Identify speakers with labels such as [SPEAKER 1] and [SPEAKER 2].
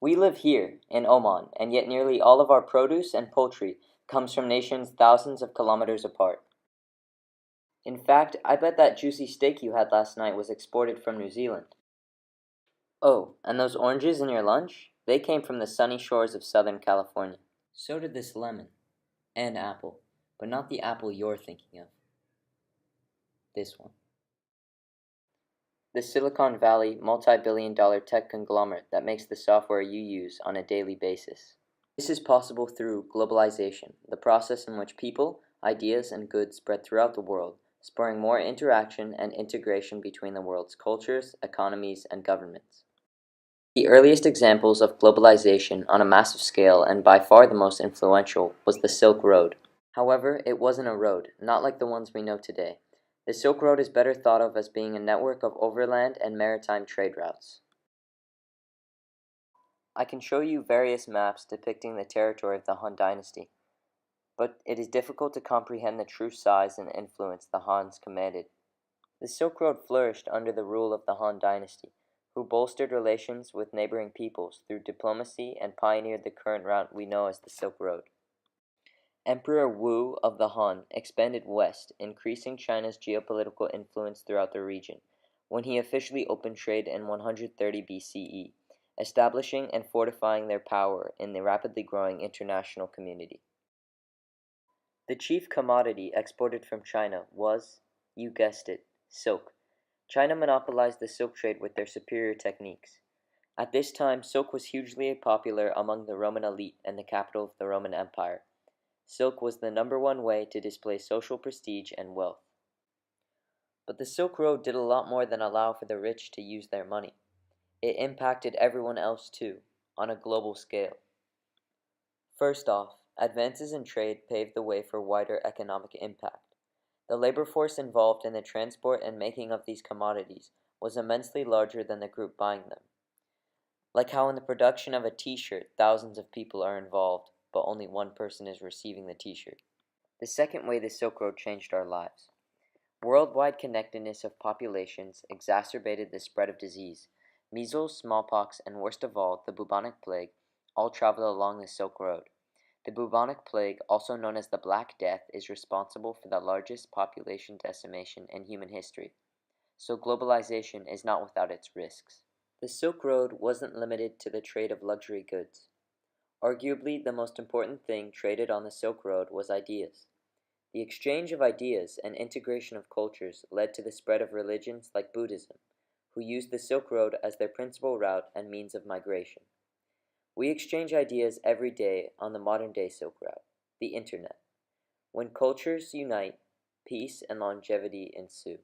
[SPEAKER 1] We live here, in Oman, and yet nearly all of our produce and poultry comes from nations thousands of kilometers apart. In fact, I bet that juicy steak you had last night was exported from New Zealand. Oh, and those oranges in your lunch? They came from the sunny shores of Southern California. So did this lemon, and apple, but not the apple you're thinking of. This one. The Silicon Valley multi-billion-dollar tech conglomerate that makes the software you use on a daily basis. This is possible through globalization, the process in which people, ideas, and goods spread throughout the world, spurring more interaction and integration between the world's cultures, economies, and governments. The earliest examples of globalization on a massive scale and by far the most influential was the Silk Road. However, it wasn't a road, not like the ones we know today. The Silk Road is better thought of as being a network of overland and maritime trade routes. I can show you various maps depicting the territory of the Han Dynasty, but it is difficult to comprehend the true size and influence the Hans commanded. The Silk Road flourished under the rule of the Han Dynasty, who bolstered relations with neighboring peoples through diplomacy and pioneered the current route we know as the Silk Road. Emperor Wu of the Han expanded west, increasing China's geopolitical influence throughout the region, when he officially opened trade in 130 BCE, establishing and fortifying their power in the rapidly growing international community. The chief commodity exported from China was, you guessed it, silk. China monopolized the silk trade with their superior techniques. At this time, silk was hugely popular among the Roman elite and the capital of the Roman Empire. Silk was the number one way to display social prestige and wealth. But the Silk Road did a lot more than allow for the rich to use their money. It impacted everyone else too, on a global scale. First off, advances in trade paved the way for wider economic impact. The labor force involved in the transport and making of these commodities was immensely larger than the group buying them. Like how in the production of a t-shirt, thousands of people are involved, but only one person is receiving the t-shirt. The second way the Silk Road changed our lives. Worldwide connectedness of populations exacerbated the spread of disease. Measles, smallpox, and worst of all, the bubonic plague, all traveled along the Silk Road. The bubonic plague, also known as the Black Death, is responsible for the largest population decimation in human history. So globalization is not without its risks. The Silk Road wasn't limited to the trade of luxury goods. Arguably, the most important thing traded on the Silk Road was ideas. The exchange of ideas and integration of cultures led to the spread of religions like Buddhism, who used the Silk Road as their principal route and means of migration. We exchange ideas every day on the modern-day Silk Route, the Internet. When cultures unite, peace and longevity ensue.